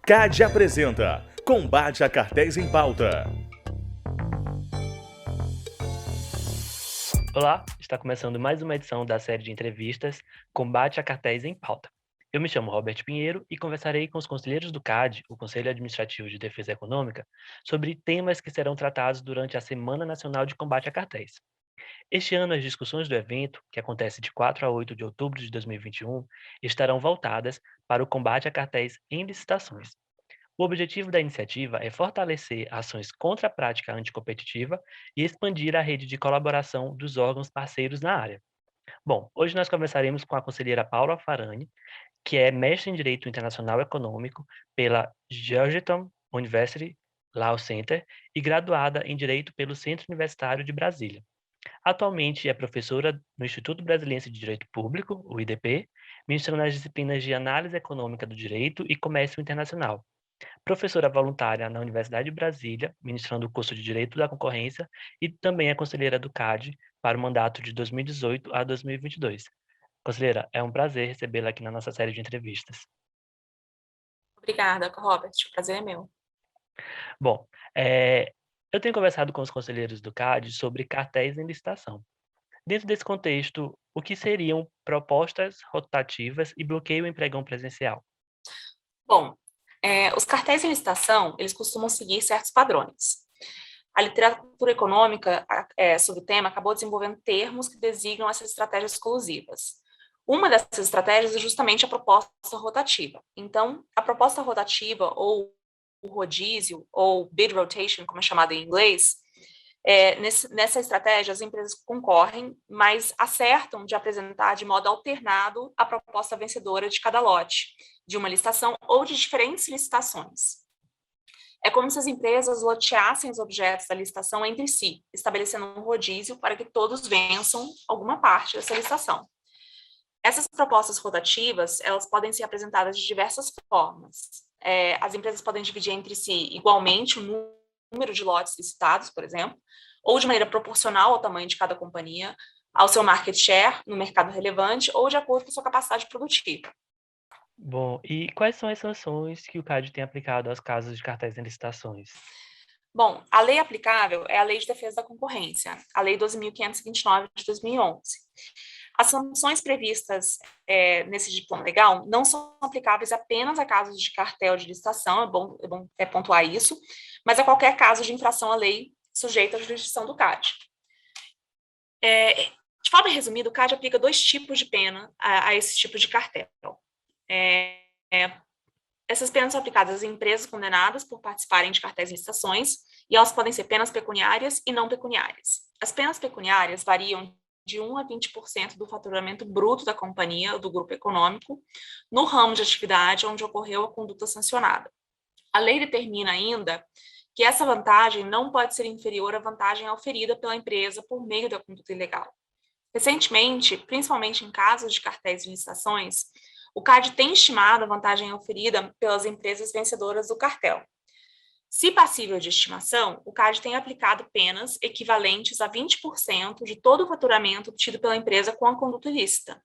CAD apresenta Combate a Cartéis em Pauta. Olá, está começando mais uma edição da série de entrevistas Combate a Cartéis em Pauta. Eu me chamo Robert Pinheiro e conversarei com os conselheiros do CAD, o Conselho Administrativo de Defesa Econômica, sobre temas que serão tratados durante a Semana Nacional de Combate a Cartéis. Este ano, as discussões do evento, que acontece de 4 a 8 de outubro de 2021, estarão voltadas para o combate a cartéis em licitações. O objetivo da iniciativa é fortalecer ações contra a prática anticompetitiva e expandir a rede de colaboração dos órgãos parceiros na área. Bom, hoje nós conversaremos com a conselheira Paula Farani, que é mestre em Direito Internacional Econômico pela Georgetown University Law Center e graduada em Direito pelo Centro Universitário de Brasília. Atualmente é professora no Instituto Brasiliense de Direito Público, o IDP, ministrando as disciplinas de Análise Econômica do Direito e Comércio Internacional. Professora voluntária na Universidade de Brasília, ministrando o curso de Direito da Concorrência e também é conselheira do CAD para o mandato de 2018 a 2022. Conselheira, é um prazer recebê-la aqui na nossa série de entrevistas. Obrigada, Robert. O prazer é meu. Bom, eu tenho conversado com os conselheiros do CAD sobre cartéis em licitação. Dentro desse contexto, o que seriam propostas rotativas e bloqueio em pregão presencial? Bom, os cartéis em licitação, eles costumam seguir certos padrões. A literatura econômica sobre o tema acabou desenvolvendo termos que designam essas estratégias exclusivas. Uma dessas estratégias é justamente a proposta rotativa. Então, a proposta rotativa, ou o rodízio, ou bid rotation, como é chamado em inglês, nessa estratégia, as empresas concorrem, mas acertam de apresentar de modo alternado a proposta vencedora de cada lote, de uma licitação ou de diferentes licitações. É como se as empresas loteassem os objetos da licitação entre si, estabelecendo um rodízio para que todos vençam alguma parte dessa licitação. Essas propostas rotativas, elas podem ser apresentadas de diversas formas. As empresas podem dividir entre si igualmente o número de lotes licitados, por exemplo, ou de maneira proporcional ao tamanho de cada companhia, ao seu market share no mercado relevante, ou de acordo com a sua capacidade produtiva. Bom, e quais são as sanções que o CAD tem aplicado aos casos de cartéis em licitações? Bom, a lei aplicável é a Lei de Defesa da Concorrência, a Lei 12.529 de 2011. As sanções previstas nesse diploma legal não são aplicáveis apenas a casos de cartel de licitação, é bom pontuar isso, mas a qualquer caso de infração à lei sujeita à jurisdição do CAD. De forma resumida, o CAD aplica dois tipos de pena a esse tipo de cartel. Essas penas são aplicadas às empresas condenadas por participarem de cartéis de licitações, e elas podem ser penas pecuniárias e não pecuniárias. As penas pecuniárias variam de 1 a 20% do faturamento bruto da companhia ou do grupo econômico no ramo de atividade onde ocorreu a conduta sancionada. A lei determina ainda que essa vantagem não pode ser inferior à vantagem oferida pela empresa por meio da conduta ilegal. Recentemente, principalmente em casos de cartéis de licitações, o CAD tem estimado a vantagem oferida pelas empresas vencedoras do cartel. Se passível de estimação, o CAD tem aplicado penas equivalentes a 20% de todo o faturamento obtido pela empresa com a conduta ilícita.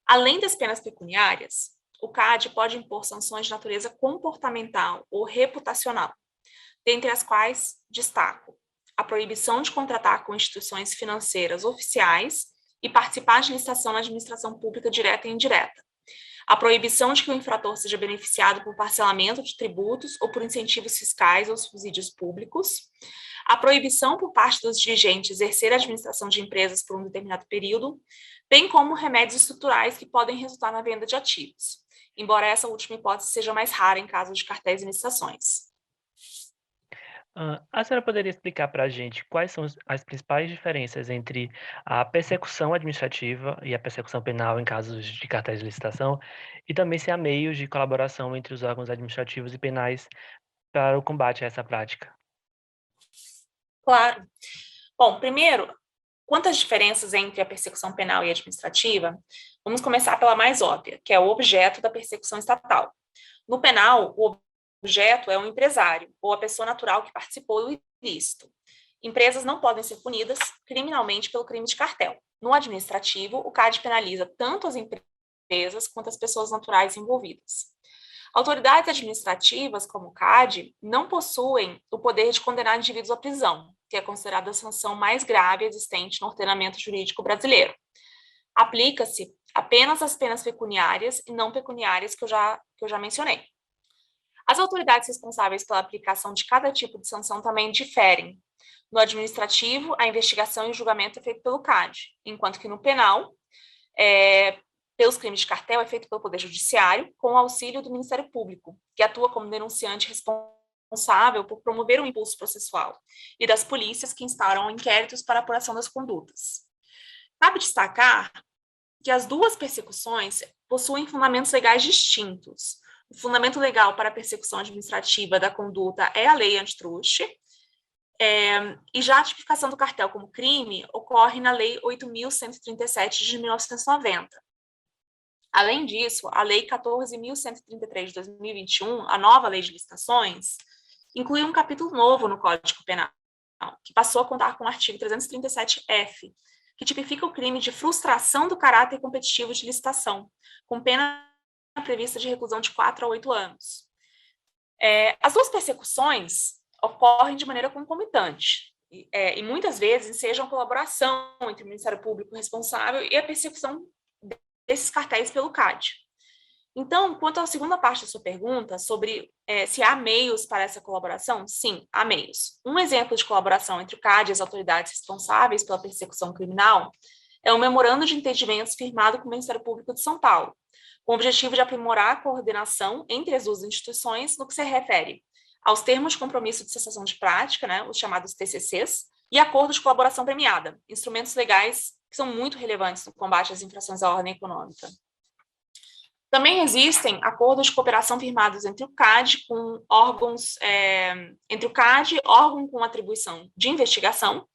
Além das penas pecuniárias, o CAD pode impor sanções de natureza comportamental ou reputacional, dentre as quais destaco a proibição de contratar com instituições financeiras oficiais e participar de licitação na administração pública direta e indireta, a proibição de que o infrator seja beneficiado por parcelamento de tributos ou por incentivos fiscais ou subsídios públicos, a proibição por parte dos dirigentes exercer a administração de empresas por um determinado período, bem como remédios estruturais que podem resultar na venda de ativos, embora essa última hipótese seja mais rara em casos de cartéis e licitações. A senhora poderia explicar para a gente quais são as principais diferenças entre a persecução administrativa e a persecução penal em casos de cartéis de licitação, e também se há meios de colaboração entre os órgãos administrativos e penais para o combate a essa prática? Claro. Bom, primeiro, quanto às diferenças entre a persecução penal e administrativa, vamos começar pela mais óbvia, que é o objeto da persecução estatal. No penal, o objeto é um empresário ou a pessoa natural que participou do ilícito. Empresas não podem ser punidas criminalmente pelo crime de cartel. No administrativo, o CAD penaliza tanto as empresas quanto as pessoas naturais envolvidas. Autoridades administrativas, como o CAD, não possuem o poder de condenar indivíduos à prisão, que é considerada a sanção mais grave existente no ordenamento jurídico brasileiro. Aplica-se apenas as penas pecuniárias e não pecuniárias que eu já mencionei. As autoridades responsáveis pela aplicação de cada tipo de sanção também diferem. No administrativo, a investigação e o julgamento é feito pelo CAD, enquanto que no penal, pelos crimes de cartel, é feito pelo Poder Judiciário, com o auxílio do Ministério Público, que atua como denunciante responsável por promover o impulso processual, e das polícias, que instauram inquéritos para apuração das condutas. Cabe destacar que as duas persecuções possuem fundamentos legais distintos. O fundamento legal para a persecução administrativa da conduta é a lei antitruste, e já a tipificação do cartel como crime ocorre na Lei 8.137 de 1990. Além disso, a Lei 14.133 de 2021, a nova Lei de Licitações, inclui um capítulo novo no Código Penal, que passou a contar com o artigo 337-F, que tipifica o crime de frustração do caráter competitivo de licitação, com pena prevista de reclusão de 4 a 8 anos. As duas persecuções ocorrem de maneira concomitante, e muitas vezes ensejam colaboração entre o Ministério Público responsável e a persecução desses cartéis pelo CAD. Então, quanto à segunda parte da sua pergunta, sobre se há meios para essa colaboração, sim, há meios. Um exemplo de colaboração entre o CAD e as autoridades responsáveis pela persecução criminal é um memorando de entendimentos firmado com o Ministério Público de São Paulo, com o objetivo de aprimorar a coordenação entre as duas instituições no que se refere aos termos de compromisso de cessação de prática, né, os chamados TCCs, e acordos de colaboração premiada, instrumentos legais que são muito relevantes no combate às infrações à ordem econômica. Também existem acordos de cooperação firmados entre o CAD com órgãos, órgão com atribuição de investigação,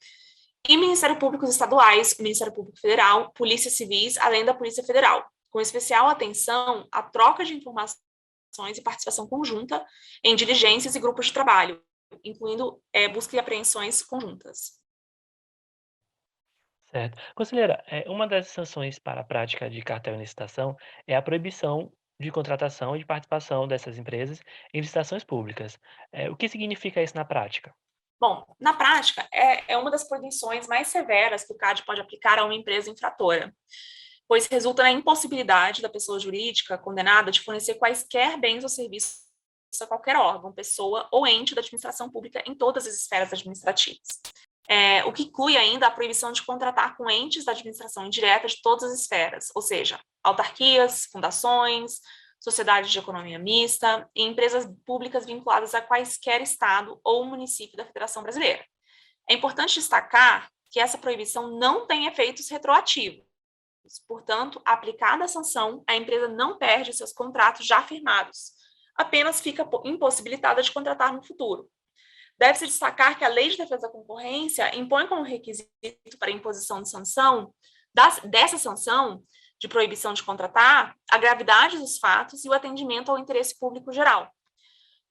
e Ministério Públicos estaduais, Ministério Público Federal, Polícias Civis, além da Polícia Federal, com especial atenção à troca de informações e participação conjunta em diligências e grupos de trabalho, incluindo busca e apreensões conjuntas. Certo. Conselheira, uma das sanções para a prática de cartel em licitação é a proibição de contratação e de participação dessas empresas em licitações públicas. O que significa isso na prática? Bom, na prática, é uma das punições mais severas que o CAD pode aplicar a uma empresa infratora, pois resulta na impossibilidade da pessoa jurídica condenada de fornecer quaisquer bens ou serviços a qualquer órgão, pessoa ou ente da administração pública em todas as esferas administrativas. O que inclui ainda a proibição de contratar com entes da administração indireta de todas as esferas, ou seja, autarquias, fundações, sociedades de economia mista e empresas públicas vinculadas a quaisquer estado ou município da Federação Brasileira. É importante destacar que essa proibição não tem efeitos retroativos. Portanto, aplicada a sanção, a empresa não perde seus contratos já firmados, apenas fica impossibilitada de contratar no futuro. Deve-se destacar que a Lei de Defesa da Concorrência impõe como requisito para a imposição de sanção, dessa sanção de proibição de contratar, a gravidade dos fatos e o atendimento ao interesse público geral.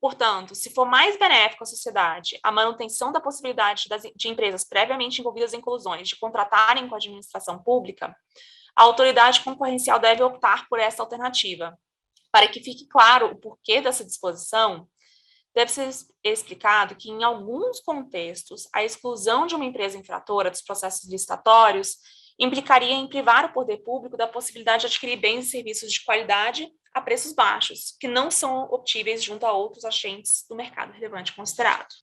Portanto, se for mais benéfico à sociedade a manutenção da possibilidade de empresas previamente envolvidas em colusões de contratarem com a administração pública, a autoridade concorrencial deve optar por essa alternativa. Para que fique claro o porquê dessa disposição, deve ser explicado que, em alguns contextos, a exclusão de uma empresa infratora dos processos licitatórios implicaria em privar o poder público da possibilidade de adquirir bens e serviços de qualidade a preços baixos, que não são obtíveis junto a outros agentes do mercado relevante considerado.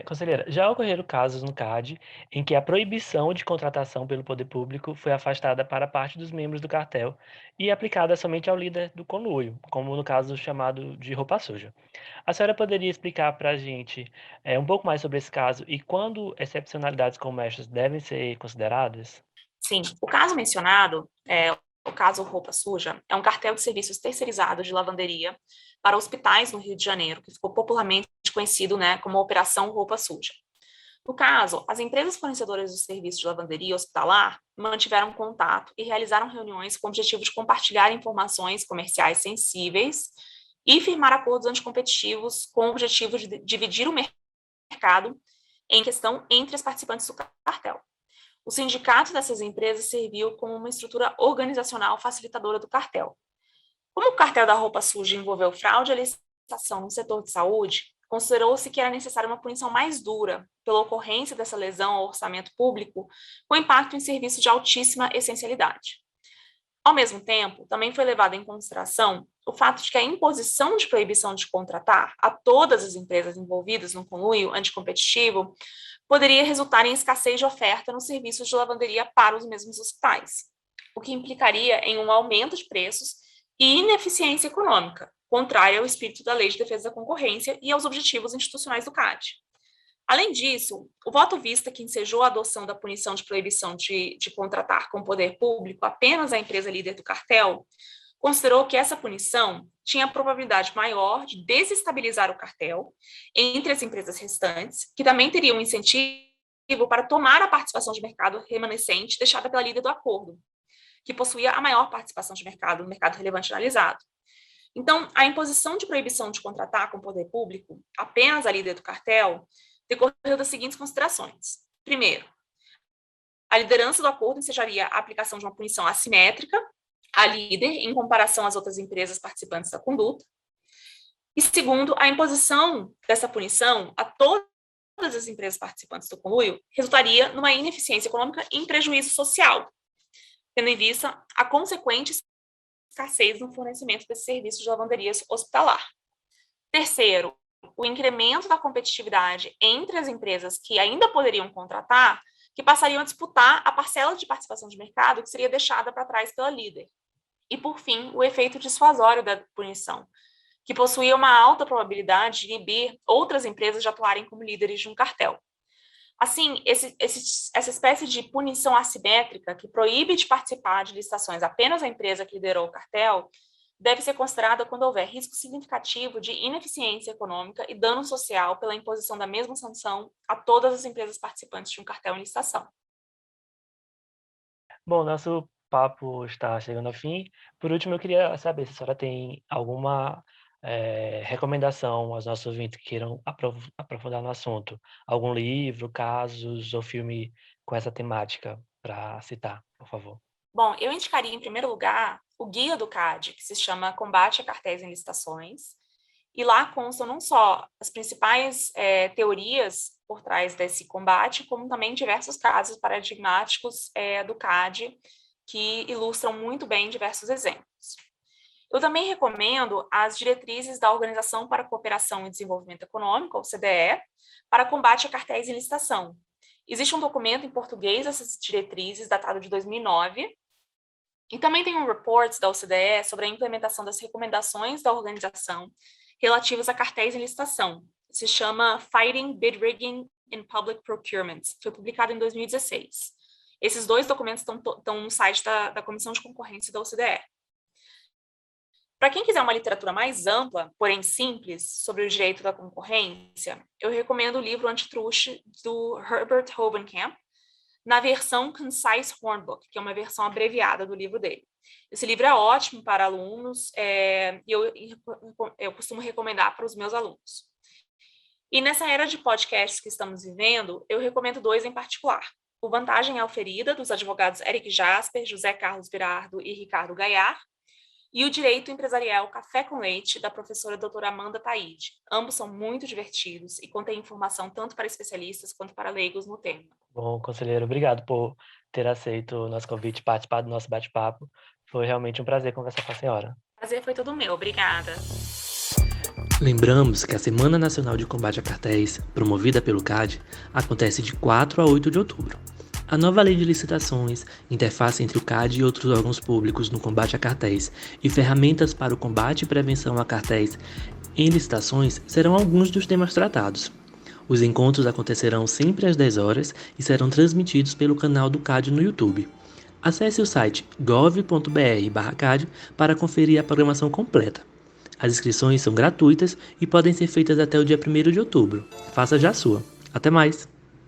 Conselheira, já ocorreram casos no CAD em que a proibição de contratação pelo poder público foi afastada para parte dos membros do cartel e aplicada somente ao líder do conluio, como no caso chamado de roupa suja. A senhora poderia explicar para a gente um pouco mais sobre esse caso e quando excepcionalidades como estas devem ser consideradas? Sim, o caso mencionado, o caso Roupa Suja, é um cartel de serviços terceirizados de lavanderia para hospitais no Rio de Janeiro, que ficou popularmente conhecido, como Operação Roupa Suja. No caso, as empresas fornecedoras de serviços de lavanderia hospitalar mantiveram contato e realizaram reuniões com o objetivo de compartilhar informações comerciais sensíveis e firmar acordos anticompetitivos com o objetivo de dividir o mercado em questão entre as participantes do cartel. O sindicato dessas empresas serviu como uma estrutura organizacional facilitadora do cartel. Como o cartel da roupa suja envolveu fraude à licitação no setor de saúde, considerou-se que era necessária uma punição mais dura pela ocorrência dessa lesão ao orçamento público, com impacto em serviços de altíssima essencialidade. Ao mesmo tempo, também foi levado em consideração o fato de que a imposição de proibição de contratar a todas as empresas envolvidas no conluio anticompetitivo poderia resultar em escassez de oferta nos serviços de lavanderia para os mesmos hospitais, o que implicaria em um aumento de preços e ineficiência econômica, contrária ao espírito da Lei de Defesa da Concorrência e aos objetivos institucionais do CAD. Além disso, o voto vista que ensejou a adoção da punição de proibição de contratar com o poder público apenas a empresa líder do cartel, considerou que essa punição tinha probabilidade maior de desestabilizar o cartel entre as empresas restantes, que também teriam um incentivo para tomar a participação de mercado remanescente deixada pela líder do acordo, que possuía a maior participação de mercado no mercado relevante analisado. Então, a imposição de proibição de contratar com o poder público apenas a líder do cartel decorreu das seguintes considerações. Primeiro, a liderança do acordo ensejaria a aplicação de uma punição assimétrica à líder em comparação às outras empresas participantes da conduta. E segundo, a imposição dessa punição a todas as empresas participantes do conluio resultaria numa ineficiência econômica e em prejuízo social, tendo em vista a consequente escassez no fornecimento desse serviço de lavanderias hospitalar. Terceiro, o incremento da competitividade entre as empresas que ainda poderiam contratar, que passariam a disputar a parcela de participação de mercado que seria deixada para trás pela líder. E, por fim, o efeito dissuasório da punição, que possuía uma alta probabilidade de inibir outras empresas de atuarem como líderes de um cartel. Assim, essa espécie de punição assimétrica que proíbe de participar de licitações apenas a empresa que liderou o cartel deve ser considerada quando houver risco significativo de ineficiência econômica e dano social pela imposição da mesma sanção a todas as empresas participantes de um cartel em licitação. Bom, nosso papo está chegando ao fim. Por último, eu queria saber se a senhora tem alguma recomendação aos nossos ouvintes que queiram aprofundar no assunto. Algum livro, casos ou filme com essa temática para citar, por favor. Bom, eu indicaria, em primeiro lugar, o guia do CAD, que se chama Combate a Cartéis em Licitações, e lá constam não só as principais teorias por trás desse combate, como também diversos casos paradigmáticos do CAD, que ilustram muito bem diversos exemplos. Eu também recomendo as diretrizes da Organização para a Cooperação e Desenvolvimento Econômico, OCDE, para combate a cartéis em licitação. Existe um documento em português dessas diretrizes, datado de 2009, e também tem um report da OCDE sobre a implementação das recomendações da organização relativas a cartéis em licitação. Se chama Fighting Bid Rigging in Public Procurement. Foi publicado em 2016. Esses dois documentos estão no site da Comissão de Concorrência da OCDE. Para quem quiser uma literatura mais ampla, porém simples, sobre o direito da concorrência, eu recomendo o livro Antitruste, do Herbert Hovenkamp, na versão Concise Hornbook, que é uma versão abreviada do livro dele. Esse livro é ótimo para alunos e eu costumo recomendar para os meus alunos. E nessa era de podcasts que estamos vivendo, eu recomendo dois em particular. O Vantagem Auferida, dos advogados Eric Jasper, José Carlos Virardo e Ricardo Gaiar, e o Direito Empresarial Café com Leite, da professora doutora Amanda Taide. Ambos são muito divertidos e contêm informação tanto para especialistas quanto para leigos no tema. Bom, conselheiro, obrigado por ter aceito o nosso convite e participar do nosso bate-papo. Foi realmente um prazer conversar com a senhora. O prazer foi todo meu, obrigada. Lembramos que a Semana Nacional de Combate a Cartéis, promovida pelo CAD, acontece de 4 a 8 de outubro. A nova lei de licitações, interface entre o CAD e outros órgãos públicos no combate a cartéis e ferramentas para o combate e prevenção a cartéis em licitações serão alguns dos temas tratados. Os encontros acontecerão sempre às 10 horas e serão transmitidos pelo canal do CAD no YouTube. Acesse o site gov.br/CAD para conferir a programação completa. As inscrições são gratuitas e podem ser feitas até o dia 1º de outubro. Faça já a sua. Até mais!